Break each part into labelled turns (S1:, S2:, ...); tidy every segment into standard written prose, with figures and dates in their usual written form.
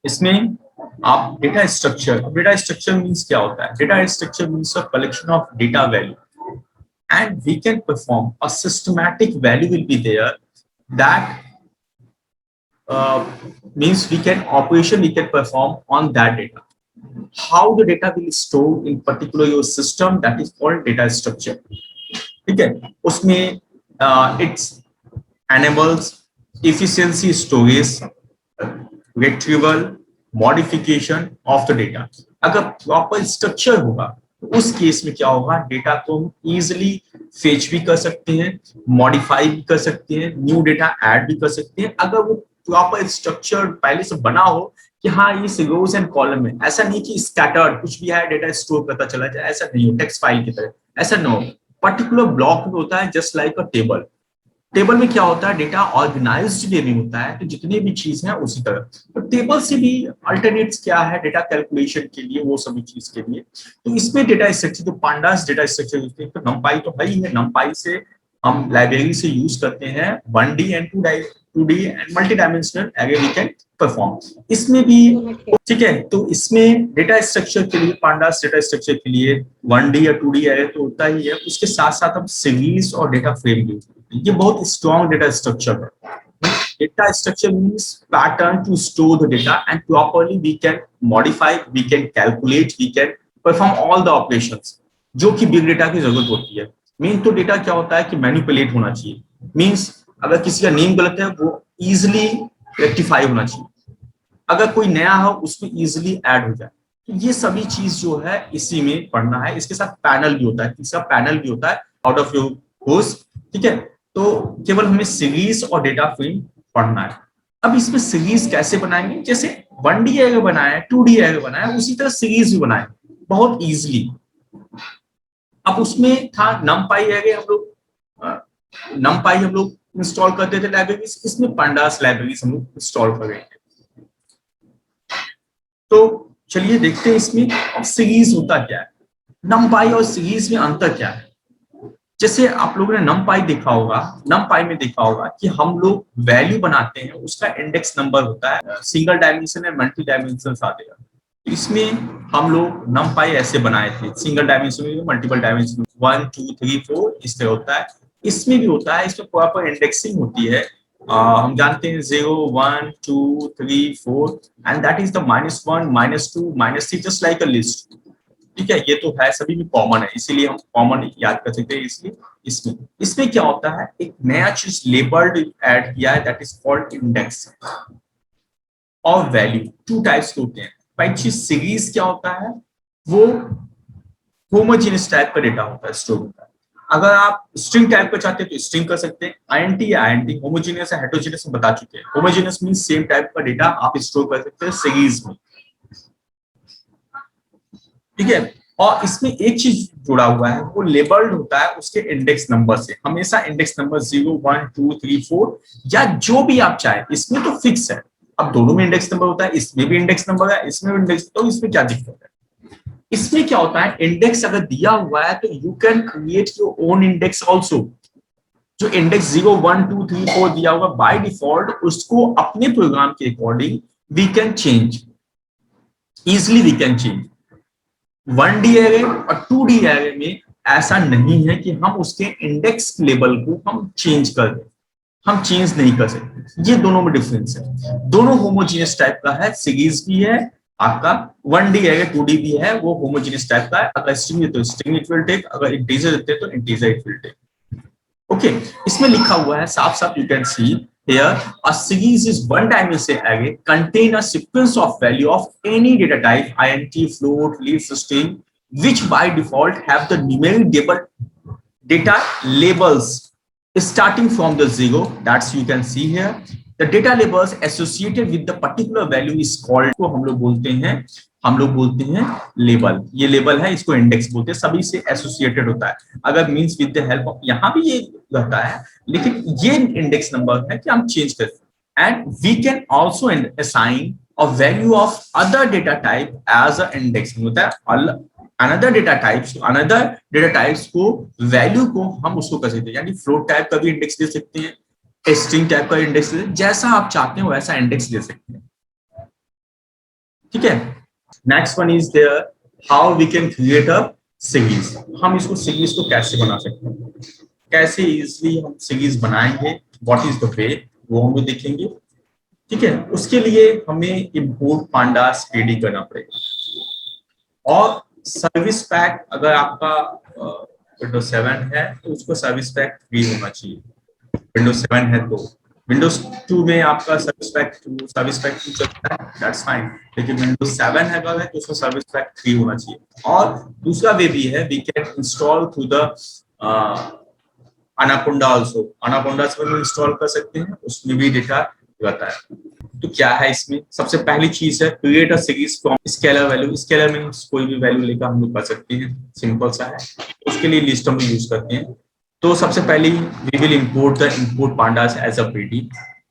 S1: इसमें आप data structure means क्या होता है? Data structure means a collection of data value and we can perform a systematic value will be there that uh, means we can perform on that data. How the data will store in particular your system, that is called data structure. ठीक है, उसमें it's enables efficiency storage, retrieval, modification of the data. अगर proper structure होगा तो उस case में क्या होगा, डेटा को हम इजिली फेच भी कर सकते हैं, मॉडिफाई भी कर सकते हैं, न्यू डेटा ऐड भी कर सकते हैं, अगर वो प्रॉपर स्ट्रक्चर पहले से बना हो कि हाँ इस रोज एंड कॉलम में। ऐसा नहीं कि स्कैटर्ड कुछ भी है डेटा स्टोर करता चला जाए, ऐसा नहीं हो टेक्स्ट फाइल की तरह, ऐसा ना हो। पर्टिकुलर ब्लॉक में होता है जस्ट लाइक अ टेबल। टेबल में क्या होता है, डेटा ऑर्गेनाइज्ड वे में होता है, तो जितनी भी चीज है उसी तरह। तो टेबल से भी अल्टरनेट्स क्या है डेटा कैलकुलेशन के लिए, वो सभी चीज के लिए। तो इसमें डेटा स्ट्रक्चर जो पांडास डेटा स्ट्रक्चर यूज, तो नमपाई तो है ही है, नमपाई से हम लाइब्रेरी से यूज करते हैं 1D and 2D and multidimensional array we can perform. इसमें भी ठीक है, तो इसमें डेटा स्ट्रक्चर के लिए, पांडास डेटा स्ट्रक्चर के लिए 1D या 2D एरे तो होता ही है, उसके साथ साथ हम सीरीज और डेटा फ्रेम यूज करते हैं। ये बहुत स्ट्रॉन्ग डेटा स्ट्रक्चर है। Data structure means pattern to store the data and properly we can modify, we can calculate, we can perform all the operations जो कि बिग डेटा की जरूरत होती है। मेन तो डेटा क्या होता है कि मैनिपुलेट होना चाहिए, मीन्स अगर किसी का नेम गलत है वो इजिली रेक्टिफाई होना चाहिए, अगर कोई नया हो उसमें इजिली ऐड हो जाए। तो ये सभी चीज जो है इसी में पढ़ना है। इसके साथ पैनल भी होता है, तीसरा पैनल भी होता है आउट ऑफ योर कोर्स। ठीक है, तो केवल हमें सीरीज और डेटा फ्रेम पढ़ना है। अब इसमें सीरीज कैसे बनाएंगे, जैसे 1D एरे बनाया, 2D एरे बनाया, उसी तरह सीरीज भी बनाए बहुत इजिली। अब उसमें था नमपाई एरे, हम लोग इंस्टॉल करते थे लाइब्रेरीज, इसमें पांडास लाइब्रेरीज हम लोग इंस्टॉल कर रहे हैं। तो चलिए देखते हैं इसमें अब सीरीज होता क्या है, नमपाई और सीरीज में अंतर क्या है। जैसे आप लोगों ने नमपाई देखा होगा, नमपाई में देखा होगा कि हम लोग वैल्यू बनाते हैं, उसका इंडेक्स नंबर होता है, सिंगल डायमेंशन या मल्टी डायमेंशन आते हैं। इसमें हम लोग नमपाई ऐसे बनाए थे, सिंगल डायमेंशन में, मल्टीपल डायमेंशन 1 2 3 4 इस तरह होता है। इसमें भी होता है, इसमें प्रॉपर इंडेक्सिंग होती है। हम जानते हैं 0 1 2 3 4 and that is the -1 -2 -3 just like a list. ठीक है, ये तो है सभी में कॉमन है, इसीलिए हम कॉमन याद कर सकते हैं। इसलिए इसमें इसमें क्या होता है, एक नया चीज लेबल्ड ऐड किया है, दैट इज कॉल्ड इंडेक्स और वैल्यू। टू टाइप्स के होते हैं। पहली चीज सीरीज क्या होता है, वो होमोजेनियस टाइप का डेटा होता है, स्टोर होता है। अगर आप स्ट्रिंग टाइप का चाहते हैं तो स्ट्रिंग कर सकते हैं, आईएनटी या आईएनटी। होमोजेनियस या हेटेरोजेनियस हम बता चुके हैं। होमोजेनियस मींस सेम टाइप का डेटा आप स्टोर कर सकते हैं सीरीज में। ठीक है, और इसमें एक चीज जुड़ा हुआ है, वो लेबल्ड होता है उसके इंडेक्स नंबर से। हमेशा इंडेक्स नंबर 0 1 2 3 4 या जो भी आप चाहे, इसमें तो फिक्स है। अब दोनों में इंडेक्स नंबर होता है, इसमें भी इंडेक्स नंबर है, इसमें भी इंडेक्स, तो इसमें क्या दिक्कत है। इसमें क्या होता है, इंडेक्स अगर दिया हुआ है तो you can create your own index also. जो इंडेक्स 0 1 2 3 4 दिया हुआ बाय डिफॉल्ट, उसको अपने प्रोग्राम के according we can change, easily we can change. 1D array और 2D एरे में ऐसा नहीं है कि हम उसके इंडेक्स लेवल को हम चेंज कर दें, हम चेंज नहीं कर सकते। ये दोनों में डिफरेंस है। दोनों होमोजेनियस टाइप का है, सीरीज भी है आपका, 1D एरे 2D भी है, वो होमोजेनियस टाइप का है। अगर स्ट्रिंग है तो स्ट्रिंग इट विल टेक, अगर इंटीजर देते तो integer it will take. Okay, इसमें लिखा हुआ है साफ साफ, you can see here a series is one dimensional array contain a sequence of value of any data type int, float, list, string, which by default have the numeric data labels starting from the 0, that's you can see here. The data labels associated with the particular value is called, को हम लोग बोलते हैं label. ये label है, इसको index बोलते हैं, सभी से एसोसिएटेड होता है। अगर means with the help of, यहाँ भी ये रहता है, लेकिन ये इंडेक्स नंबर है कि हम चेंज कर सकते हैं। And we can also assign a value of other data type as a index होता है। अनदर डेटा टाइप्स को वैल्यू को हम उसको कर सकते हैं, यानी फ्लोट टाइप का भी इंडेक्स दे सकते हैं, स्ट्रिंग टाइप का इंडेक्स, जैसा आप चाहते हैं वैसा इंडेक्स दे सकते हैं। ठीक है। Next one is there how we can create a series. हम इसको सीरीज को कैसे बना सकते हैं, कैसे इजिली हम सीरीज बनाएंगे, व्हाट इज द वे, वो हम भी देखेंगे। ठीक है, उसके लिए हमें इंपोर्ट पांडास पीडी करना पड़ेगा। और सर्विस पैक अगर आपका विंडोज 7 है तो उसको सर्विस पैक 3 होना चाहिए। विंडोज 7 है तो विंडोज 2 में आपका सर्विस पैक 2 चलता है, दैट्स फाइन। लेकिन विंडोज 7 है अगर है तो उसका सर्विस पैक 3 होना चाहिए। और दूसरा वे भी है, we can install through the Anaconda also. Anaconda से भी इंस्टॉल कर सकते हैं, उसमें भी डेटा रहता है। तो क्या है इसमें, सबसे पहली चीज है create a series from scalar value. Scalar means कोई भी वैल्यू लेकर हम लोग कर सकते हैं, सिंपल सा है। उसके लिए लिस्ट हम यूज करते हैं। तो सबसे पहले we will import the import pandas as a PD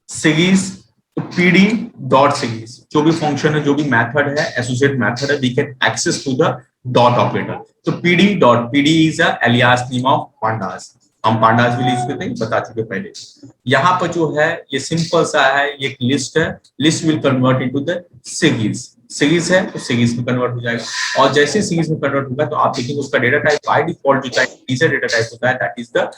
S1: series. तो पीडी डॉट सीरीज जो भी फंक्शन है, जो भी मेथड है, एसोसिएट मेथड है, we can access to the dot operator. तो PD dot PD is a alias name of pandas. हम पांडास भी यूज करते हैं, बता चुके पहले। यहाँ पर जो है ये सिंपल सा है, ये एक लिस्ट है। List will convert into the series. Series है तो सीरीज में कन्वर्ट हो जाएगा। और जैसे सीरीज में कन्वर्ट होगा तो आप देखेंगे उसका डेटा टाइप बाय डिफॉल्ट जो डेटा टाइप होता है, that is the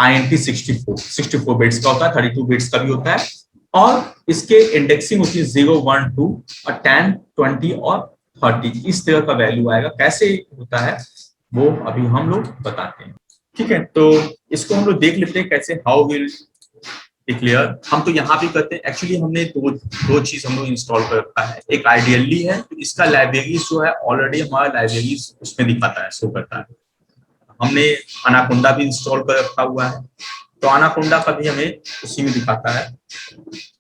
S1: INT 64 bits का होता है, 32 बिट्स का भी होता है। और इसके इंडेक्सिंग होती है 0, 1, 2 और 10, 20 और 30। इस तरह का वैल्यू आएगा। कैसे होता है वो अभी हम लोग बताते हैं। ठीक है, तो इसको हम लोग देख लेते हैं कैसे, हाउ विल डिक्लेयर। हम तो यहाँ भी करते हैं। एक्चुअली हमने दो चीज हम लोग इंस्टॉल कर रखा है। एक आइडियली है, तो इसका लाइब्रेरीज जो है ऑलरेडी हमारा लाइब्रेरीज उसमें दिखाता है, शो करता है। हमने अनाकोंडा भी इंस्टॉल कर रखा हुआ है, तो अनाकोंडा का भी हमें उसी में दिखाता है।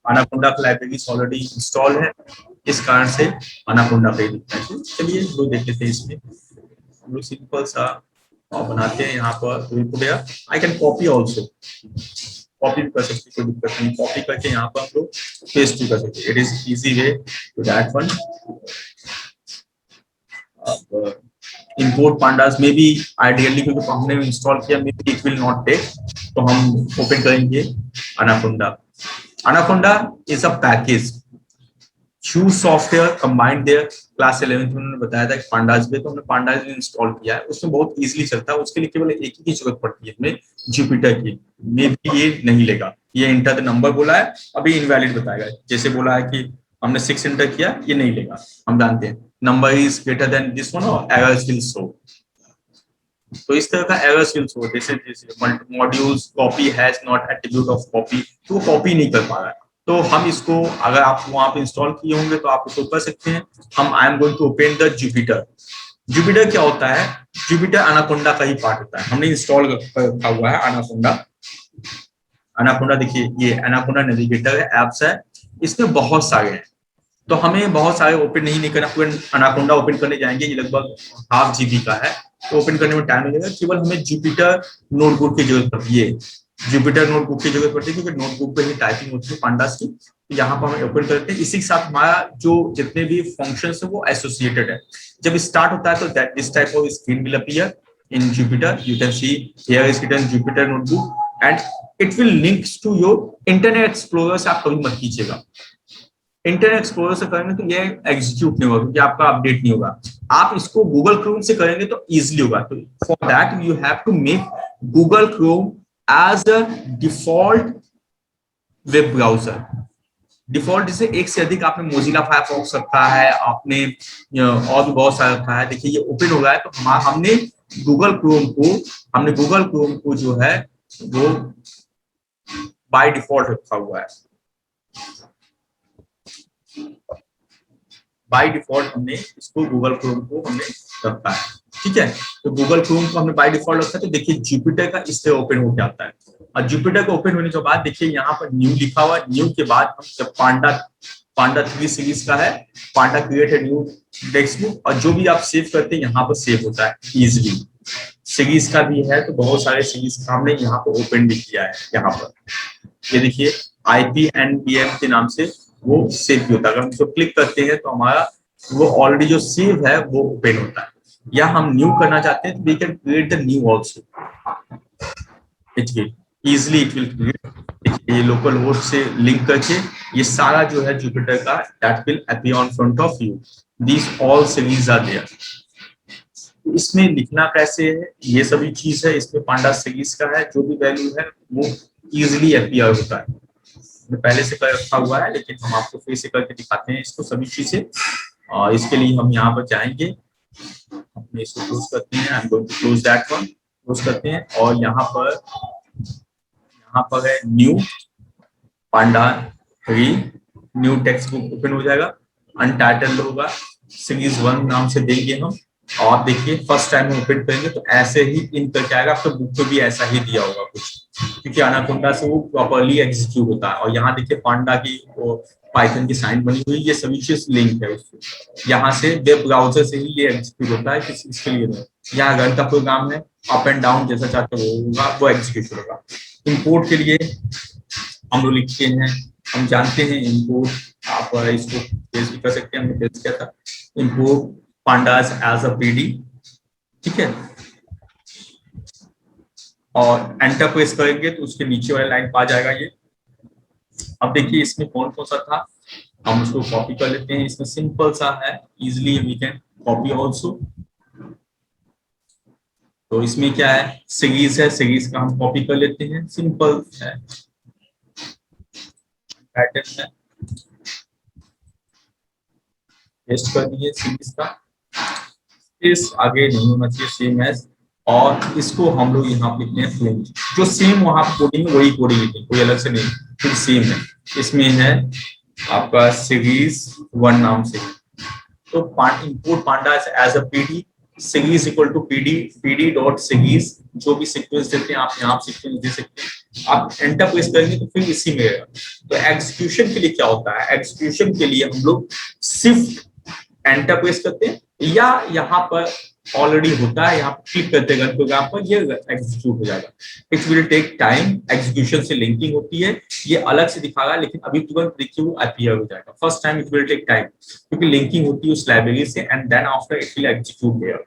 S1: अनाकोंडा का लाइब्रेरीज ऑलरेडी इंस्टॉल है, इस कारण से अनाकोंडा पे दिखता है। चलिए लोग देख लेते हैं। इसमें हम लोग सिंपल सा बनाते हैं। यहाँ पर I can copy also, copy भी कर सकते, कोई दिक्कत नहीं। कॉपी करके यहाँ पर हम लोग पेस्ट भी कर सकते। It is easy way to that one. Import pandas में भी आइडियली क्योंकि हमने इंस्टॉल किया, maybe it will not take, तो हम ओपन करेंगे Anaconda. Anaconda is a package huge software combined there. Class 11 में उन्होंने बताया था कि पांडास पे, तो हमने पांडास इंस्टॉल किया है। उसमें बहुत इजीली चलता है। उसके लिए केवल एक ही की जरूरत पड़ती है, हमें जुपिटर की। मे भी ये नहीं लेगा, ये इंटर द नंबर बोला है, अभी इनवैलिड बताएगा। जैसे बोला है कि हमने 6 इंटर किया, ये नहीं लेगा, हम जानते हैं। Number is greater than this one और एरर्स विल शो। तो इस तरह का एरर्स विल शो। जैसे modules copy has not attribute of copy, तो वो कॉपी नहीं कर पा रहा है। तो हम इसको, अगर आप वहां पे इंस्टॉल किए होंगे तो आप उसको कर सकते हैं। हम I am going to open the Jupyter. Jupyter क्या होता है, जुपिटर अनाकोंडा का ही पार्ट होता है। हमने इंस्टॉल रखा हुआ है अनाकोंडा। अनाकोंडा देखिए, ये अनाकोंडा नेविगेटर है, एप्स है, इसमें बहुत सारे हैं। तो हमें बहुत सारे ओपन नहीं करना। पूरे अनाकोंडा ओपन करने जाएंगे, ये लगभग ½ GB का है, तो ओपन करने में टाइम लगेगा। केवल हमें जुपिटर नोटबुक की जरूरत पड़ती है। जुपिटर नोटबुक की जरूरत पड़ती है क्योंकि नोटबुक पे ही टाइपिंग होती है पांडास की। तो यहाँ पर हम ओपन करते हैं। इसी के साथ हमारा जो जितने भी फंक्शंस है वो एसोसिएटेड है। जब स्टार्ट होता है तो that this type of screen will appear in Jupyter. You can see here is written Jupyter notebook and it will links to your Internet Explorer. से आप कभी मत कीजिएगा, इंटरनेट एक्सप्लोरर से करेंगे तो ये एग्जीक्यूट नहीं होगा क्योंकि आपका अपडेट नहीं होगा। आप इसको गूगल क्रोम से करेंगे तो इजीली होगा। तो for that you have to make Google Chrome as a default web browser. Default जैसे एक से अधिक आपने मोजिला फायरफॉक्स रखा है, आपने और भी बहुत सारा रखा है। देखिए ये ओपन हो रहा है, तो हमने गूगल क्रोम को जो है वो बाय डिफॉल्ट रखा हुआ है। बाय डिफॉल्ट हमने इसको गूगल क्रोम को हमने रखा है। ठीक है, तो गूगल क्रोम को हमने बाय डिफॉल्ट रखा है। तो देखिए जुपिटर का इस तरह ओपन होकर आता है। और जुपिटर का ओपन होने के बाद देखिए यहाँ पर न्यू लिखा हुआ है। न्यू के बाद हम जब पांडा 3 सीरीज का है, पांडा क्रिएट ए न्यू टेक्स्टबुक, और जो भी आप सेव करते हैं यहाँ पर सेव होता है इजिली। सीरीज का भी है, तो बहुत सारे सीरीज का हमने यहाँ पर ओपन भी किया है। यहाँ पर ये देखिए IPNBM के नाम से वो सेव भी होता है। अगर हम इसको क्लिक करते हैं तो हमारा वो ऑलरेडी जो सेव है वो ओपन होता है। या हम न्यू करना चाहते हैं तो we can create the new also. It will easily create. ये लोकल होस्ट से लिंक करके ये सारा जो है जुपिटर का that will appear on front of you, this all series are there. इसमें लिखना कैसे है ये सभी चीज है, इसमें पांडा सीरीज का है, जो भी वैल्यू है वो इजिली अपीयर होता है, पहले से कर रखा हुआ है, लेकिन हम आपको फिर से करके दिखाते हैं इसको सभी चीजें। इसके लिए हम यहाँ पर जाएंगे, अपने इसको क्लोज करते हैं, I am going to close that one, close करते हैं, और यहाँ पर है new panda 3, new text book open हो जाएगा, अनटाइटल्ड होगा, सीरीज 1 नाम से देंगे हम। और देखिए फर्स्ट टाइम हम ओपन करेंगे तो ऐसे ही इन करके आएगा, तो बुक पे भी ऐसा ही दिया होगा कुछ, क्योंकि एनाकोंडा से वो प्रॉपर्ली एग्जीक्यूट होता है। और यहाँ देखिए पांडा की वो पाइथन की साइन बनी हुई, ये सभी चीज लिंक है उससे, यहाँ से वेब ब्राउजर से ही ये एग्जीक्यूट होता है, किसी इसके लिए नहीं। यहाँ रन का प्रोग्राम है, अप एंड डाउन जैसा चाहते हो होगा वो एग्जीक्यूट होगा। इंपोर्ट के लिए हम लोग लिखते हैं, हम जानते हैं इंपोर्ट, आप इसको पेस्ट भी कर सकते हैं, हमने पेस्ट किया था, import pandas as a pd, ठीक है, और एंटर प्रेस करेंगे तो उसके नीचे वाले लाइन पा जाएगा ये। अब देखिए इसमें कौन कौन सा था, हम उसको कॉपी कर लेते हैं, इसमें सिंपल सा है, easily we can copy also. तो इसमें क्या है, सीरीज है, सीरीज का हम कॉपी कर लेते हैं, सिंपल है, पैटर्न है, पेस्ट कर दिए सीरीज का, इस आगे नहीं होना चाहिए सेम एज, और इसको हम लोग यहाँ पे लिखते हैं फ्लूट, जो सेम वहां कोडिंग वही कोडिंग लिखते, कोई अलग से नहीं, फिर सेम है। इसमें है आपका सीरीज 1 नाम से, तो import panda as a PD, series equal to PD dot series, जो भी सीक्वेंस देते हैं आप यहाँ सीक्वेंस दे सकते हैं। आप एंटर प्रेस करेंगे तो फिर इसी में रहेगा। तो एग्जीक्यूशन के लिए क्या होता है, एग्जीक्यूशन के लिए हम लोग शिफ्ट एंटर प्रेस करते हैं, या यहाँ पर ऑलरेडी होता है, यहाँ पर क्लिक करते हैं प्रोग्राम पर, ये एग्जीक्यूट हो जाएगा। It will take time, execution से लिंकिंग होती है, ये अलग से दिखाएगा, लेकिन अभी तुरंत देखिए वो अपीयर हो जाएगा। First time it will take time, क्योंकि लिंकिंग होती है उस लाइब्रेरी से, and then after it will execute there.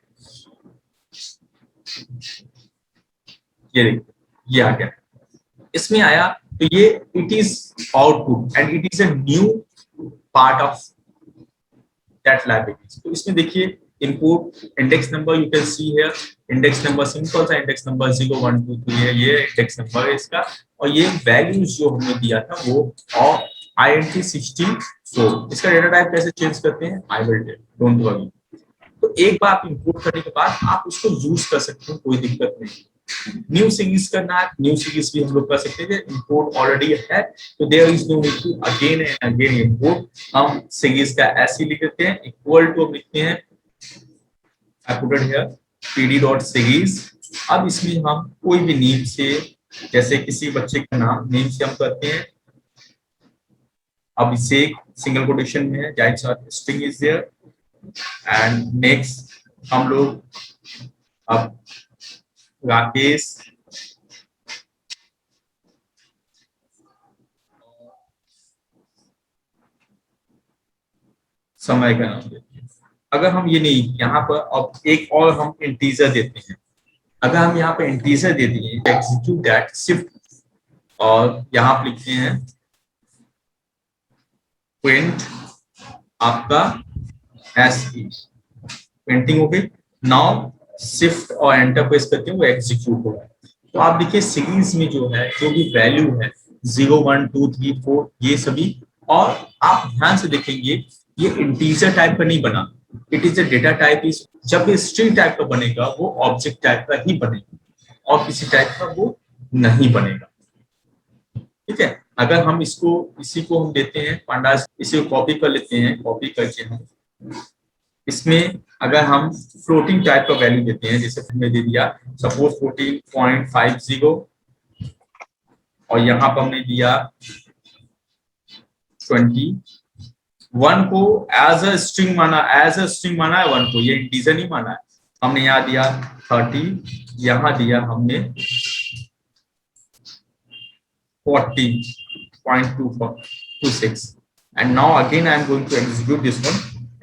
S1: ये आ गया, इसमें आया, तो ये it is output and it is a new part of that library. तो इसमें देखिए import index number, you can see here index number, simple सा इंडेक्स नंबर 0 1 2 3 है, ये इंडेक्स नंबर है इसका, और ये वैल्यूज जो हमने दिया था वो और int64। इसका डेटा टाइप कैसे चेंज करते हैं, I will tell, don't worry. तो एक बार आप इंपोर्ट करने के बाद आप उसको यूज कर सकते हो, कोई दिक्कत नहीं। न्यू सीरीज करना है, न्यू सीरीज भी हम लोग कर सकते हैं, इंपोर्ट ऑलरेडी है, तो there is no need to again and again import. हम सीरीज का ऐसे लिख देते हैं, इक्वल टू लिखते हैं, I put it here pd.series। अब इसमें हम कोई भी नेम से, जैसे किसी बच्चे का नाम नेम से हम करते हैं, अब इसे सिंगल कोटेशन में है, जाहिर सा string is there, and next हम लोग अब राकेश समय का नाम देते हैं। अगर हम ये नहीं, यहाँ पर अब एक और हम इंटीजर देते हैं, अगर हम यहाँ पे इंटीजर दे दिए, एग्जीक्यूट दैट शिफ्ट, और यहाँ पे लिखते हैं प्रिंट आपका एसई, प्रिंटिंग हो गई। नाउ शिफ्ट और एंटर प्रेस करते हैं, वो एग्जीक्यूट होगा। तो आप देखिए सीरीज में जो है, जो भी वैल्यू है 0 1 2 3 4 ये सभी, और आप ध्यान से देखेंगे ये इंटीजर टाइप का नहीं बना, it is a data type. Is जब स्ट्रिंग टाइप का बनेगा वो ऑब्जेक्ट टाइप का ही बनेगा, और किसी टाइप का वो नहीं बनेगा, ठीक है। अगर हम इसको, इसी को हम देते हैं पांडास, इसी को कॉपी कर लेते हैं, कॉपी करके हम इसमें अगर हम फ्लोटिंग टाइप का वैल्यू देते हैं, जैसे हमने दे दिया सपोज 14.50, और यहाँ पर हमने दिया 21 को एज अ स्ट्रिंग माना, एज अ स्ट्रिंग माना है 1 को, ये इंटीजर नहीं माना है। हमने यहाँ दिया 30, यहाँ दिया हमने 40.26, and now again I am going to execute this one,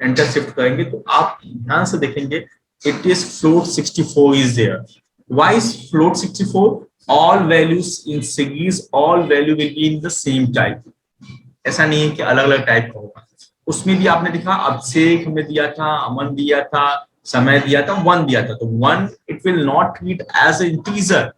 S1: enter shift करेंगे तो आप ध्यान से देखेंगे it is float 64 is there. Why is float 64? all values in series, all value will be in the same type. ऐसा नहीं है कि अलग अलग टाइप का होगा। उसमें भी आपने देखा अभिषेक हमें दिया था, अमन दिया था, समय दिया था, वन दिया था। तो one it will not treat as a integer,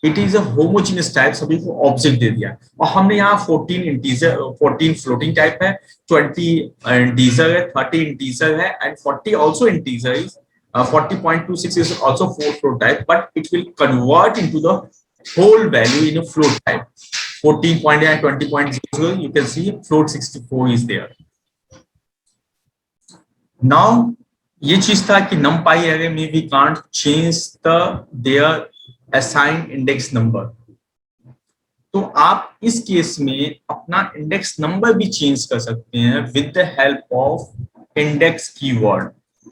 S1: it is a homogeneous type, सभी को ऑब्जेक्ट दे दिया। और हमने यहाँ 14 इंटीजर, 14 फ्लोटिंग टाइप है, 20 इंटीजर है, 30 इंटीजर है and 40 also integer is 40.26 is also float type, but it will convert into the whole value in a float type. 14 and 20.00, you can see float 64 is there. Now ये चीज था कि numpy array में we can't change their assigned index number. तो आप इस case में अपना इंडेक्स नंबर भी चेंज कर सकते हैं with the help of index keyword.